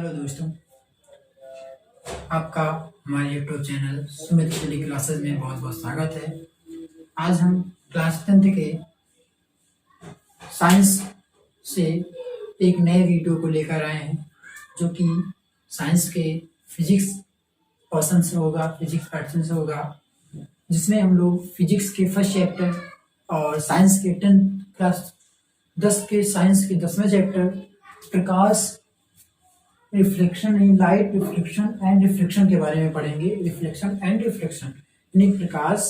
Hello दोस्तों, आपका हमारे YouTube channel Sumit study classes में बहुत बहुत स्वागत है। आज हम क्लास 10th के साइंस से एक नए वीडियो को लेकर आए हैं, जो कि साइंस के फिजिक्स पर्सन से होगा, फिजिक्स पैटर्न से होगा, जिसमें हम लोग फिजिक्स के फर्स्ट चैप्टर और साइंस के 10th क्लास 10 के साइंस के 10वें चैप्टर प्रकाश reflection light reflection and reflection के बारे में पढ़ेंगे। रिफ्लेक्शन एंड रिफ्लेक्शन यानी प्रकाश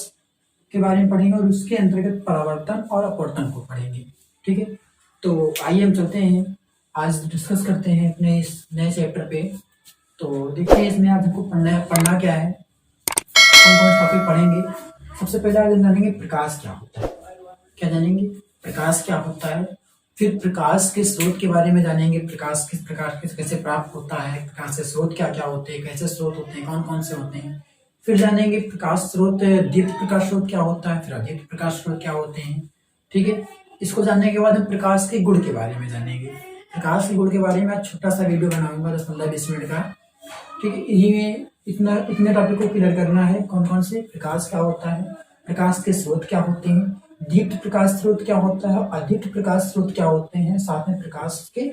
के बारे में पढ़ेंगे और उसके अंतर्गत परावर्तन और अपवर्तन को पढ़ेंगे। ठीक है, तो आइए हम चलते हैं, आज डिस्कस करते हैं अपने इस नए चैप्टर पे। तो देखिए, इसमें आज हमको पढ़ना क्या है, कौन कौन टॉपिक पढ़ेंगे। सबसे पहले आज हम जानेंगे प्रकाश क्या होता है। क्या जानेंगे? प्रकाश क्या होता है। फिर प्रकाश के स्रोत के बारे में जानेंगे, प्रकाश किस प्रकार के कैसे प्राप्त होता है, प्रकाश के स्रोत क्या क्या होते हैं, कैसे स्रोत होते हैं, कौन कौन से होते हैं। फिर जानेंगे प्रकाश स्रोत, दीप्त प्रकाश स्रोत क्या होता है, फिर अदीप्त प्रकाश स्रोत क्या होते हैं। ठीक है, इसको जानने के बाद हम प्रकाश के गुण के बारे में जानेंगे। प्रकाश के गुण के बारे में आज छोटा सा वीडियो बनाऊंगा 10-15-20 मिनट का। ठीक है, इन्हीं में इतने टॉपिक को क्लियर करना है। कौन कौन से प्रकाश क्या होता है, प्रकाश के स्रोत क्या होते हैं, दीप्त प्रकाश स्रोत क्या होता है, अदीप्त प्रकाश स्रोत क्या होते हैं, साथ में प्रकाश के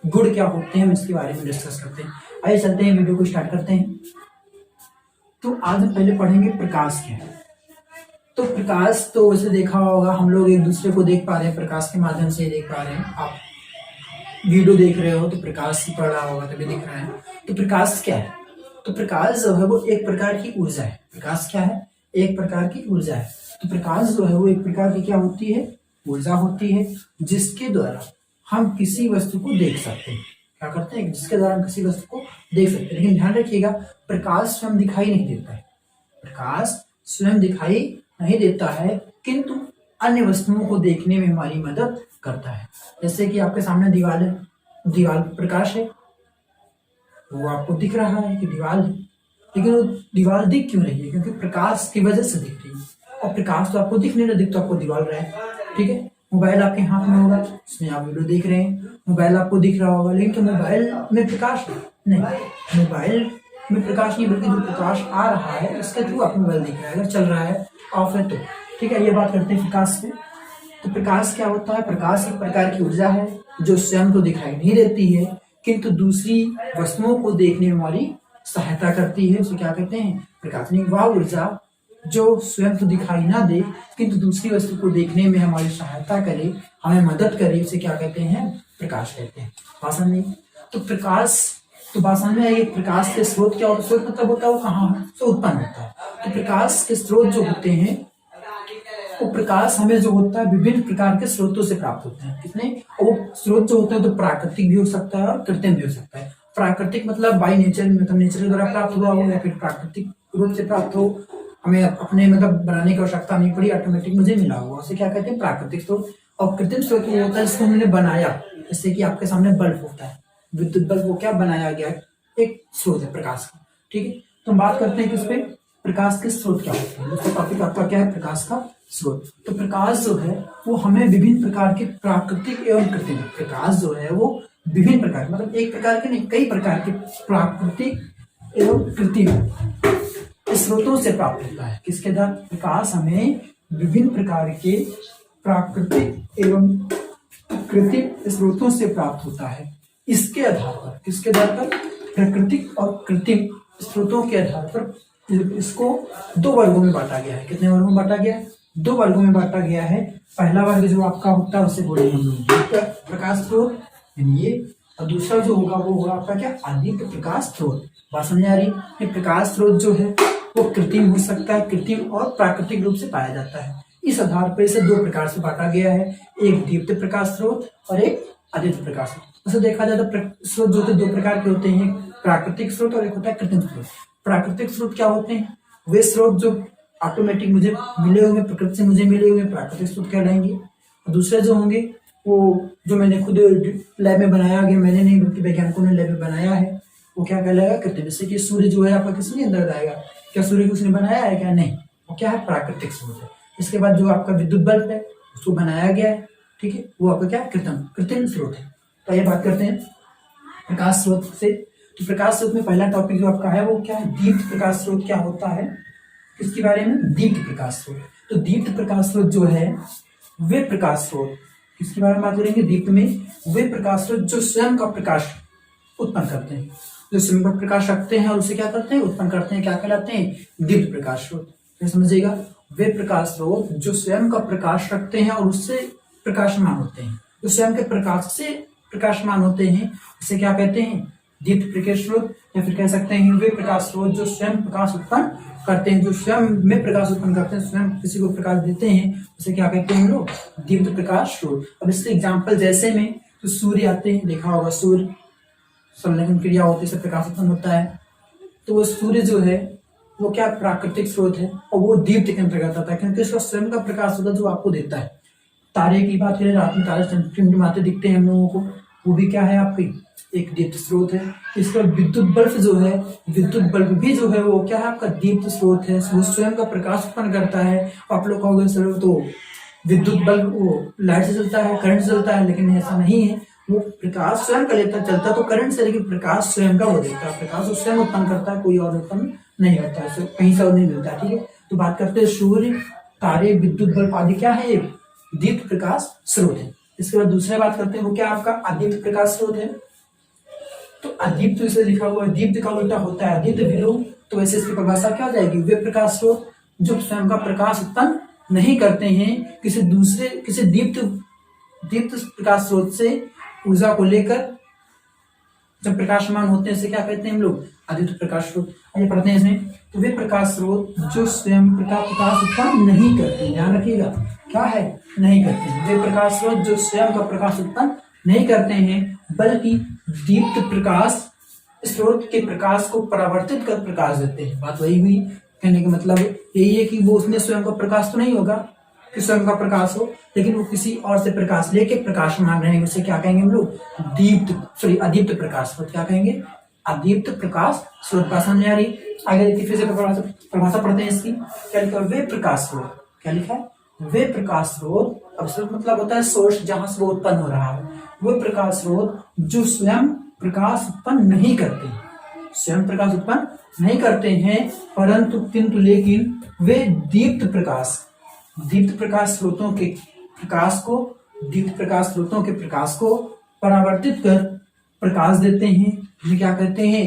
गुण क्या होते हैं, इसके बारे में डिस्कस करते हैं। आइए चलते हैं, वीडियो को स्टार्ट करते हैं। तो आज हम पहले पढ़ेंगे प्रकाश क्या है। तो प्रकाश तो वैसे देखा होगा, हम लोग एक दूसरे को देख पा रहे हैं, प्रकाश के माध्यम से देख पा रहे हैं। आप वीडियो देख रहे हो तो प्रकाश ही पड़ रहा होगा, तभी दिख रहा है। तो प्रकाश क्या है? तो प्रकाश जो है वो एक प्रकार की ऊर्जा है। प्रकाश क्या है? एक प्रकार की ऊर्जा है। तो प्रकाश जो है वो एक प्रकार की क्या होती है? ऊर्जा होती है, जिसके द्वारा हम किसी वस्तु को देख सकते हैं। क्या करते हैं? जिसके द्वारा हम किसी वस्तु को देख सकते हैं। लेकिन ध्यान रखिएगा, प्रकाश स्वयं दिखाई नहीं देता है। प्रकाश स्वयं दिखाई नहीं देता है, किंतु अन्य वस्तुओं को देखने में हमारी मदद करता है। जैसे कि आपके सामने दीवार है, दीवार पर प्रकाश है, वो आपको दिख रहा है कि दीवार है, लेकिन वो दीवार दिख क्यों रही है? क्योंकि प्रकाश की वजह से दिख रही है। और प्रकाश तो आपको दिख नहीं रहा, दिख तो आपको दीवार रहा है। ठीक है, मोबाइल आपके हाथ में होगा, उसमें आप वीडियो देख रहे हैं, मोबाइल आपको दिख रहा होगा, लेकिन मोबाइल में प्रकाश नहीं, मोबाइल में प्रकाश नहीं, बल्कि जो प्रकाश आ रहा है उसके थ्रू आप मोबाइल देख रहे हैं। अगर चल रहा है, ऑफ है तो। ठीक है, ये बात करते हैं प्रकाश पे। तो प्रकाश क्या होता है? प्रकाश एक प्रकार की ऊर्जा है जो स्वयं तो दिखाई नहीं देती है, किंतु दूसरी वस्तुओं को देखने में हमारी सहायता करती है। उसे क्या कहते हैं? प्रकाश। वह ऊर्जा जो स्वयं तो दिखाई ना दे, किंतु दूसरी वस्तु को देखने में हमारी सहायता करे, हमें मदद करे, उसे क्या कहते हैं? प्रकाश कहते हैं। भाषण में तो प्रकाश, तो भाषण में एक प्रकाश के स्रोत क्या होता है? स्रोत मतलब होता है वो कहाँ से उत्पन्न होता है। तो प्रकाश के स्रोत जो होते हैं, वो प्रकाश हमें जो होता है विभिन्न प्रकार के स्रोतों से प्राप्त होते हैं। कितने? वो स्रोत जो होते हैं तो प्राकृतिक भी हो सकता है और कृत्रिम भी हो सकता है। प्राकृतिक मतलब बाई नेचर, मतलब नेचर के द्वारा प्राप्त हुआ हो, या फिर प्राकृतिक रूप से प्राप्त हो, हमें अपने मतलब बनाने की आवश्यकता नहीं पड़ी, ऑटोमेटिक मुझे मिला हुआ, उसे क्या कहते हैं? प्राकृतिक स्रोत। और कृत्रिम स्रोत वो होता है जिसको हमने बनाया, जैसे कि आपके सामने बल्ब होता है, विद्युत बल्ब, वो क्या बनाया गया है, एक स्रोत है प्रकाश का। ठीक है, तो हम बात करते हैं किस पे? प्रकाश के स्रोत क्या होते हैं। दोस्तों टॉपिक आपका क्या है? प्रकाश का स्रोत। तो प्रकाश जो है वो हमें विभिन्न प्रकार के प्राकृतिक एवं कृत्रिम, प्रकाश जो है वो विभिन्न प्रकार, मतलब एक प्रकार के नहीं, कई प्रकार के प्राकृतिक एवं कृत्रिम स्रोतों से प्राप्त होता है। किसके द्वारा? प्रकाश हमें विभिन्न प्रकार के प्राकृतिक एवं कृत्रिम स्रोतों से प्राप्त होता है। इसके आधार पर, किसके आधार पर? प्राकृतिक और कृत्रिम स्रोतों के आधार पर इसको दो वर्गों में बांटा गया है। कितने वर्गों में बांटा गया है? दो वर्गों में बांटा गया है। पहला वर्ग जो आपका होता है उसे बोलेंगे हम लोग प्रकाश स्रोत, ये, और दूसरा जो होगा वो होगा आपका क्या? अदीप्त प्रकाश स्रोत। बात समझ आ रही? प्रकाश स्रोत जो है वो कृत्रिम हो सकता है, कृत्रिम और प्राकृतिक रूप से पाया जाता है। इस आधार पर इसे दो प्रकार से बांटा गया है, एक दीप्त प्रकाश स्रोत और एक अदीप्त प्रकाश स्रोत। वैसे देखा जाए तो स्रोत जो दो प्रकार के होते हैं, प्राकृतिक स्रोत और एक होता है कृत्रिम स्रोत। प्राकृतिक स्रोत क्या होते हैं? वे स्रोत जो ऑटोमेटिक मुझे मिले हुए, प्रकृति से मुझे मिले हुए, प्राकृतिक स्रोत कहलाएंगे। और दूसरे जो होंगे वो जो मैंने खुद लैब में बनाया गया, मैंने नहीं बल्कि वैज्ञानिकों ने लैब में बनाया है, वो क्या कहलाएगा? कृत्रिम। जैसे कि सूर्य जो है आपका किसने अंदर आएगा? क्या सूर्य को उसने बनाया है क्या? नहीं, वो क्या है? प्राकृतिक स्रोत है। इसके बाद जो आपका विद्युत बल्ब है उसको बनाया गया है, ठीक है, वो आपका क्या? कृत्रिम स्रोत है। तो ये बात करते हैं प्रकाश स्रोत से। तो प्रकाश स्रोत में पहला टॉपिक जो आपका है वो क्या है, दीप्त प्रकाश स्रोत क्या होता है, किसके बारे में, दीप्त प्रकाश स्रोत। तो दीप्त प्रकाश स्रोत जो है वे प्रकाश स्रोत, किसके बारे में बात करेंगे, दीप्त में वे प्रकाश स्रोत जो स्वयं का प्रकाश उत्पन्न करते हैं, जो स्वयं का प्रकाश रखते हैं और उसे क्या करते हैं, उत्पन्न करते हैं, क्या कहलाते हैं, दीप्त प्रकाश स्रोत। क्या समझिएगा, वे प्रकाश स्रोत जो स्वयं का प्रकाश रखते हैं और उससे प्रकाशमान होते हैं, जो स्वयं के प्रकाश से प्रकाशमान होते हैं, उसे क्या कहते हैं, दीप्त प्रकाश स्रोत। या फिर कह सकते हैं वे प्रकाश स्रोत जो स्वयं प्रकाश उत्पन्न करते हैं, जो स्वयं में प्रकाश उत्पन्न करते हैं, स्वयं किसी को प्रकाश देते हैं, उसे क्या कहते हैं हम लोग, दीप्त प्रकाश स्रोत। अब इसके एग्जाम्पल जैसे में तो सूर्य आते हैं, देखा होगा सूर्य संलग्न क्रिया होती है, प्रकाश उत्पन्न होता है, तो वो सूर्य जो है वो क्या प्राकृतिक स्रोत है और वो दीप्त के अंतर्गत आता है, क्योंकि उसका स्वयं का प्रकाश होता है जो आपको देता है। तारे की बात करें, रात में तारे टिमटिमाते दिखते हैं हम लोगों को, वो भी क्या है आपकी एक दीप्त स्रोत है। इसका विद्युत बल्ब जो है, विद्युत बल्ब भी जो है वो क्या है आपका दीप्त स्रोत है, वो स्वयं का प्रकाश उत्पन्न करता है। आप लोग कहोगे सर तो विद्युत बल्ब वो लाइट से चलता है, करंट से चलता है, लेकिन ऐसा नहीं है, वो प्रकाश स्वयं का लेता, चलता तो करंट से, लेकिन प्रकाश स्वयं का वो देता है, प्रकाश वो स्वयं उत्पन्न करता है, कोई और उत्पन्न नहीं होता है, कहीं से और नहीं मिलता है। ठीक है, तो बात करते हैं सूर्य, तारे, विद्युत बल्ब आदि क्या है, दीप्त प्रकाश स्रोत है। इसके बाद दूसरा बात करते हैं वो क्या आपका अदीप्त प्रकाश स्रोत है। तो अदीप्त तो इसे लिखा हुआ है, दीप्त का उल्टा होता है अदीप्त विलोम, तो वैसे इसकी परिभाषा क्या हो जाएगी, वे प्रकाश स्रोत जो स्वयं का प्रकाश उत्पन्न नहीं करते हैं, किसी दीप्त प्रकाश स्रोत से ऊर्जा को लेकर जब प्रकाशमान होते हैं, इसे क्या कहते हैं हम लोग, अदीप्त प्रकाश स्रोत। आइए पढ़ते हैं इसमें, तो वे प्रकाश स्रोत जो स्वयं प्रकाश उत्पन्न नहीं करते, ध्यान रखिएगा क्या है, नहीं करते हैं, वे प्रकाश स्रोत जो स्वयं का प्रकाश उत्पन्न नहीं करते हैं, बल्कि दीप्त प्रकाश स्रोत के प्रकाश को परावर्तित कर प्रकाश देते हैं। बात वही हुई, कहने का मतलब यही है कि वो उसमें स्वयं का प्रकाश तो नहीं होगा कि स्वयं का प्रकाश हो, लेकिन वो किसी और से प्रकाश लेके प्रकाशमान रहेंगे, उसे क्या कहेंगे हम लोग, अदीप्त प्रकाश स्रोत। क्या कहेंगे, अदीप्त प्रकाश स्रोत। भाषा नहीं आ रही, आगे देखिए फिर से परिभाषा पढ़ते हैं इसकी। क्या लिखा, वे प्रकाश स्रोत, क्या लिखा है, वे प्रकाश स्रोत। अब स्रोत मतलब होता है सोर्स, जहां से वो उत्पन्न हो रहा है, वे प्रकाश स्रोत जो स्वयं प्रकाश उत्पन्न नहीं करते, स्वयं प्रकाश उत्पन्न नहीं करते हैं, परंतु किंतु लेकिन वे दीप्त प्रकाश स्रोतों के प्रकाश को, दीप्त प्रकाश स्रोतों के प्रकाश को परावर्तित कर प्रकाश देते हैं, ये क्या कहते हैं,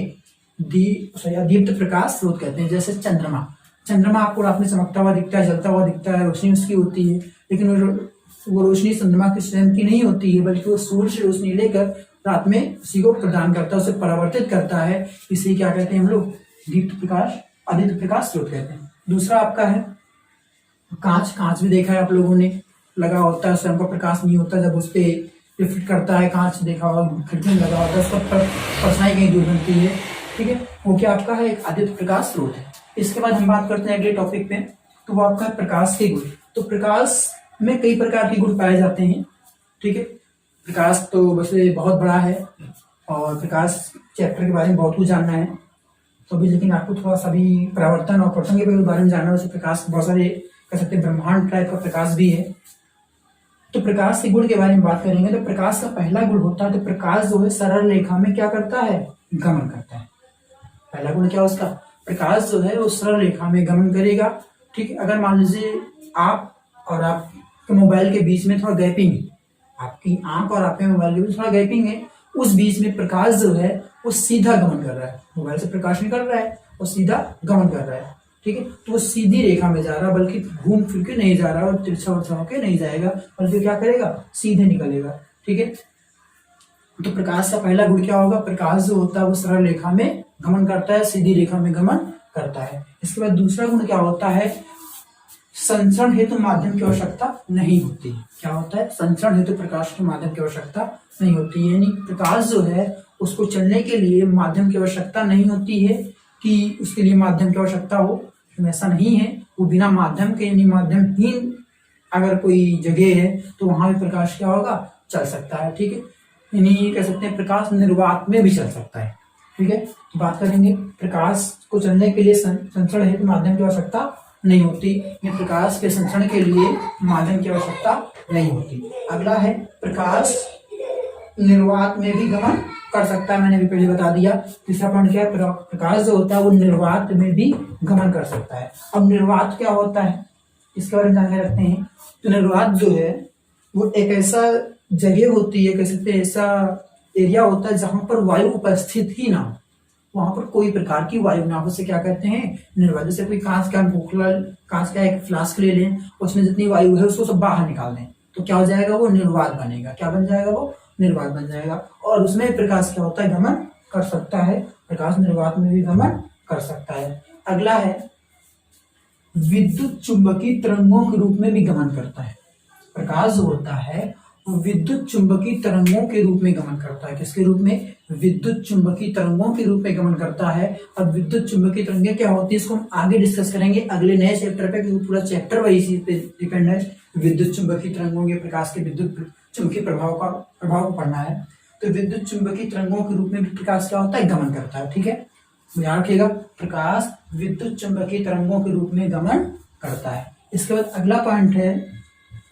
दीप्त प्रकाश स्रोत कहते हैं। जैसे चंद्रमा आपको रात में चमकता हुआ दिखता है, जलता हुआ दिखता है, रोशनी उसकी होती है, लेकिन वो रोशनी चंद्रमा की स्वयं की नहीं होती है, बल्कि वो सूर्य से रोशनी लेकर रात में उसी को प्रदान करता है, उसे परावर्तित करता है, इसे क्या कहते हैं हम लोग, दीप्त प्रकाश, अदीप्त प्रकाश स्रोत कहते हैं। दूसरा आपका है कांच भी देखा है आप लोगों ने, लगा होता है, स्वयं का प्रकाश नहीं होता, जब उस पर रिफ्लेक्ट करता है, कांच देखा होगा, खिड़की में लगा होता है, उसका परछाई कहीं दूर बनती है, ठीक है, वो क्या आपका है, एक अदीप्त प्रकाश स्रोत है। इसके बाद हम बात करते हैं अगले टॉपिक पे, तो वो आपका प्रकाश के गुण। तो प्रकाश में कई प्रकार के गुण पाए जाते हैं, ठीक है, प्रकाश तो वैसे बहुत बड़ा है और प्रकाश चैप्टर के बारे में बहुत कुछ जानना है, तो अभी लेकिन आपको थोड़ा सा भी परावर्तन और प्रसंग के बारे में जानना है। वैसे प्रकाश बहुत सारे कह सकते हैं, ब्रह्मांड टाइप का प्रकाश भी है। तो प्रकाश के गुण के बारे में बात करेंगे, तो प्रकाश का पहला गुण होता है, तो प्रकाश जो है सरल रेखा में क्या करता है, गमन करता है। पहला गुण क्या उसका, प्रकाश जो है वो सरल रेखा में गमन करेगा, ठीक है। अगर मान लीजिए आप और आपके मोबाइल के बीच में थोड़ा गैपिंग है, आपकी आंख और आपके मोबाइल के बीच थोड़ा गैपिंग है, उस बीच में प्रकाश जो है वो सीधा गमन कर रहा है, मोबाइल से प्रकाश निकल रहा है और सीधा गमन कर रहा है, ठीक है। तो वो सीधी रेखा में जा रहा है, बल्कि घूम फिर के नहीं जा रहा और तिरछा उर्छा होके नहीं जाएगा, बल्कि क्या करेगा, सीधे निकलेगा, ठीक है। तो प्रकाश का पहला गुण क्या होगा, प्रकाश जो होता है वो सरल रेखा में गमन करता है, सीधी रेखा में गमन करता है। इसके बाद दूसरा गुण क्या होता है, संचरण हेतु माध्यम की आवश्यकता नहीं होती। क्या होता है, संचरण हेतु प्रकाश के माध्यम की आवश्यकता नहीं होती, यानी प्रकाश जो है उसको चलने के लिए माध्यम की आवश्यकता नहीं होती है कि उसके लिए माध्यम की आवश्यकता हो, ऐसा नहीं है। वो बिना माध्यम के, यानी माध्यमहीन अगर कोई जगह है तो वहां भी प्रकाश क्या होगा, चल सकता है, ठीक है। यानी कह सकते हैं प्रकाश निर्वात में भी चल सकता है, ठीक है। तो बात करेंगे प्रकाश को चलने के लिए संचरण हेतु माध्यम की आवश्यकता नहीं होती, ये प्रकाश के संचरण के लिए माध्यम की आवश्यकता नहीं होती। अगला है प्रकाश निर्वात में भी गमन कर सकता है, मैंने अभी पहले बता दिया। तीसरा पॉइंट क्या है, प्रकाश जो होता है वो निर्वात में भी गमन कर सकता है। अब निर्वात क्या होता है इसके बारे में जानकारी रखते हैं। तो निर्वात जो है वो एक ऐसा जगह होती है, कह सकते हैं ऐसा एरिया होता है जहां पर वायु उपस्थित ही ना हो, वहां पर कोई प्रकार की वायु ना हो, उसे क्या कहते हैं, निर्वात। जैसे कोई कांच का एक फ्लास्क ले लें, उसमें जितनी वायु है उसको सब बाहर निकाल दें, तो क्या हो जाएगा, वो निर्वात बनेगा। क्या बन जाएगा, वो निर्वात बन जाएगा। और उसमें प्रकाश क्या होता है, गमन कर सकता है। प्रकाश निर्वात में भी गमन कर सकता है। अगला है विद्युत चुंबकीय तरंगों के रूप में भी गमन करता है। प्रकाश जो होता है वो विद्युत चुंबकीय तरंगों के रूप में गमन करता है। किसके रूप में, विद्युत चुंबकीय तरंगों के रूप में गमन करता है। अब विद्युत चुंबकीय तरंगें क्या होती है इसको हम आगे डिस्कस करेंगे अगले नए चैप्टर पे, क्योंकि पूरा चैप्टर वही इसी पे डिपेंड है। विद्युत चुंबकीय तरंगों के प्रकाश के विद्युत चुंबकीय प्रभाव को पढ़ना है। तो विद्युत चुंबकीय तरंगों के रूप में भी प्रकाश क्या होता है, गमन करता है। ठीक है, याद रखिएगा, प्रकाश विद्युत चुंबकीय तरंगों के रूप में गमन करता है। इसके बाद अगला पॉइंट है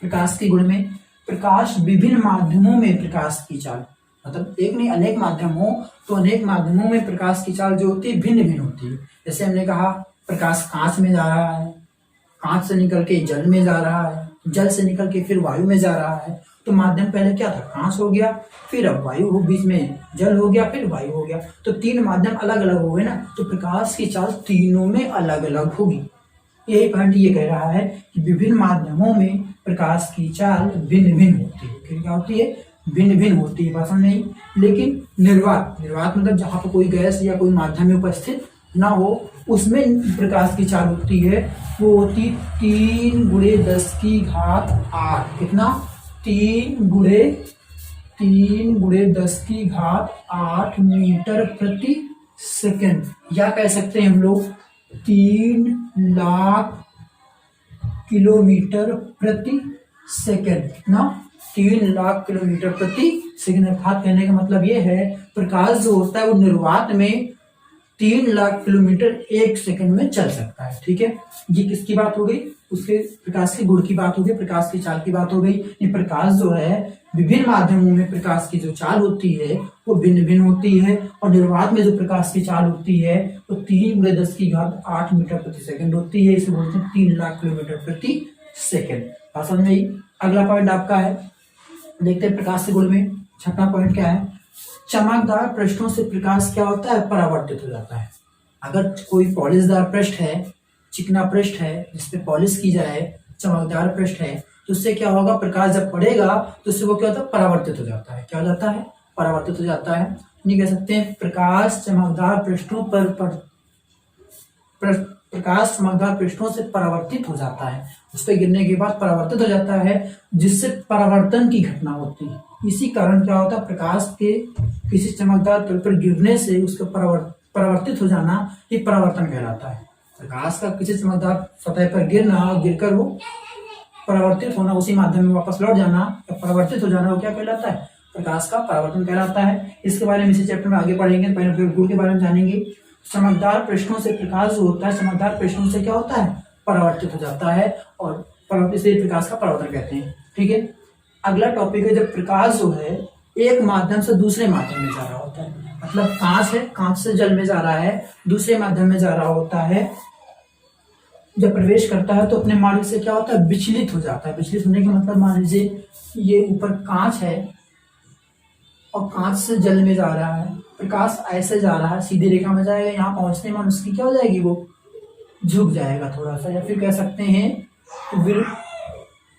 प्रकाश के गुण में, प्रकाश विभिन्न माध्यमों में प्रकाश की चाल, मतलब एक नहीं अनेक माध्यम हो तो अनेक माध्यमों में प्रकाश की चाल जो होती है भिन्न भिन्न होती है। जैसे हमने कहा प्रकाश कांच में जा रहा है, कांच से निकल के जल में जा रहा है, जल से निकल के फिर वायु में जा रहा है। तो माध्यम पहले क्या था, कांच हो गया, फिर अब वायु हो, बीच में जल हो गया, फिर वायु हो गया। तो तीन माध्यम अलग अलग हो गए ना, तो प्रकाश की चाल तीनों में अलग अलग होगी। यही पॉइंट ये कह रहा है कि विभिन्न माध्यमों में प्रकाश की चाल भिन्न भिन्न होती है। क्या होती है, भिन्न भिन्न होती है, भाषण नहीं। लेकिन निर्वात मतलब जहां पर कोई गैस या कोई माध्यम में उपस्थित ना हो उसमें प्रकाश की चाल होती है, वो होती 3 × 10⁸। कितना, 3 × 10⁸ मीटर प्रति सेकंड, या कह सकते हैं हम लोग 3 लाख किलोमीटर प्रति सेकंड। कितना, 3 लाख किलोमीटर प्रति सेकंड। अर्थात कहने का मतलब ये है प्रकाश जो होता है वो निर्वात में 3 लाख किलोमीटर 1 सेकंड में चल सकता है। ठीक है, ये किसकी बात हो गई, उसके प्रकाश के गुण की बात हो गई, प्रकाश की चाल की बात हो गई। ये प्रकाश जो है विभिन्न माध्यमों में प्रकाश की जो चाल होती है वो भिन्न भिन्न होती है, और निर्वात में जो प्रकाश की चाल होती है वो 3 × 10⁸ मीटर प्रति सेकंड होती है। इसे बोलते हैं 3 लाख किलोमीटर प्रति सेकंड। समझ में आई। अगला पॉइंट आपका है, देखते हैं प्रकाश के गुण में छठा पॉइंट क्या है, चमकदार पृष्ठों से प्रकाश क्या होता है, परावर्तित हो जाता है। अगर कोई पॉलिशदार पृष्ठ है, चिकना पृष्ठ है जिसपे पॉलिश की जाए, चमकदार पृष्ठ है, तो उससे क्या होगा, प्रकाश जब पड़ेगा तो उससे वो क्या होता है, परावर्तित हो जाता है। क्या हो जाता है, परावर्तित हो जाता है। नहीं कह सकते हैं प्रकाश चमकदार पृष्ठों प्रकाश चमकदार पृष्ठों से परावर्तित हो जाता है, उस पर गिरने के बाद परावर्तित हो जाता है, जिससे परावर्तन की घटना होती है। इसी कारण क्या होता है, प्रकाश के किसी चमकदार तल पर गिरने से उसका परावर्तित हो जाना, ये परावर्तन कहलाता है। प्रकाश का किसी चमकदार सतह पर गिरना, गिरकर वो परावर्तित होना, उसी माध्यम में वापस लौट जाना या परावर्तित हो जाना, वो क्या कहलाता है, प्रकाश का परावर्तन कहलाता है। इसके बारे में इसी चैप्टर में आगे पढ़ेंगे। पहले गुण के बारे में जानेंगे। चमकदार पृष्ठों से प्रकाश जो होता है, चमकदार पृष्ठों से क्या होता है, परावर्तित हो जाता है, और परावर्तित से प्रकाश का परावर्तन कहते हैं। ठीक है, अगला टॉपिक है जब प्रकाश जो है एक माध्यम से दूसरे माध्यम में जा रहा होता है, मतलब कांच है, कांच से जल में जा रहा है, दूसरे माध्यम में जा रहा होता है, जब प्रवेश करता है तो अपने मार्ग से क्या होता है, विचलित हो जाता है। विचलित होने का मतलब, मान लीजिए ये ऊपर कांच है और कांच से जल में जा रहा है, प्रकाश ऐसे जा रहा है, सीधी रेखा में जाएगा, यहाँ पहुंचने में उसकी क्या हो जाएगी, वो झुक जाएगा थोड़ा सा, या फिर कह सकते हैं फिर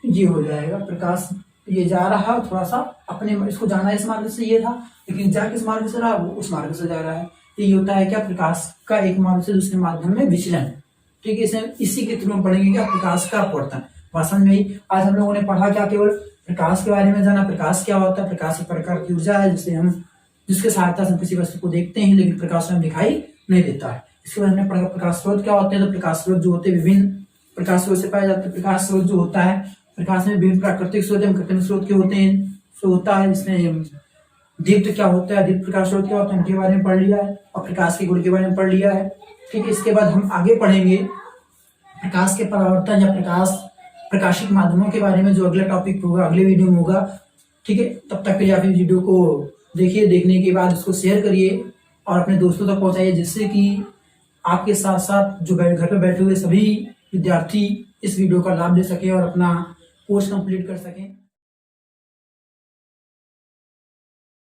ये हो जाएगा, प्रकाश ये जा रहा है थोड़ा सा अपने, इसको जाना इस मार्ग से ये था, लेकिन जा किस मार्ग से रहा, वो उस मार्ग से जा रहा है। ये होता है क्या, प्रकाश का एक मार्ग से दूसरे माध्यम में विचलन। ठीक है, इसी के थ्रू हम पढ़ेंगे क्या, प्रकाश का अपवर्तन। भाषण में ही आज हम लोगों ने पढ़ा क्या, केवल प्रकाश के बारे में जाना, प्रकाश क्या होता है, प्रकाश एक प्रकार की ऊर्जा है जिसके सहायता से हम किसी वस्तु को देखते हैं, लेकिन प्रकाश में दिखाई नहीं देता है। इसके बाद हमने पढ़ा प्रकाश स्रोत क्या होते हैं। तो प्रकाश स्रोत जो होते हैं विभिन्न प्रकाश स्रोत से पाए जाते हैं। प्रकाश स्रोत जो होता है, प्रकाश में विभिन्न प्राकृतिक स्रोत एवं कृत्रिम स्रोत के होते हैं, होता है। इसमें दीप्त क्या होता है, दीप्त प्रकाश स्रोत क्या होता है, उनके बारे में पढ़ लिया है, और प्रकाश के गुण के बारे में पढ़ लिया है। ठीक है, इसके बाद हम आगे पढ़ेंगे प्रकाश के परावर्तन या प्रकाशिक माध्यमों के बारे में, जो अगला टॉपिक होगा, अगले वीडियो में होगा। ठीक है, तब तक के लिए आप इस वीडियो को देखिए, देखने के बाद उसको शेयर करिए और अपने दोस्तों तक पहुंचाइए, जिससे कि आपके साथ साथ जो घर पे बैठे हुए सभी विद्यार्थी इस वीडियो का लाभ ले सके और अपना कोर्स कंप्लीट कर सकें।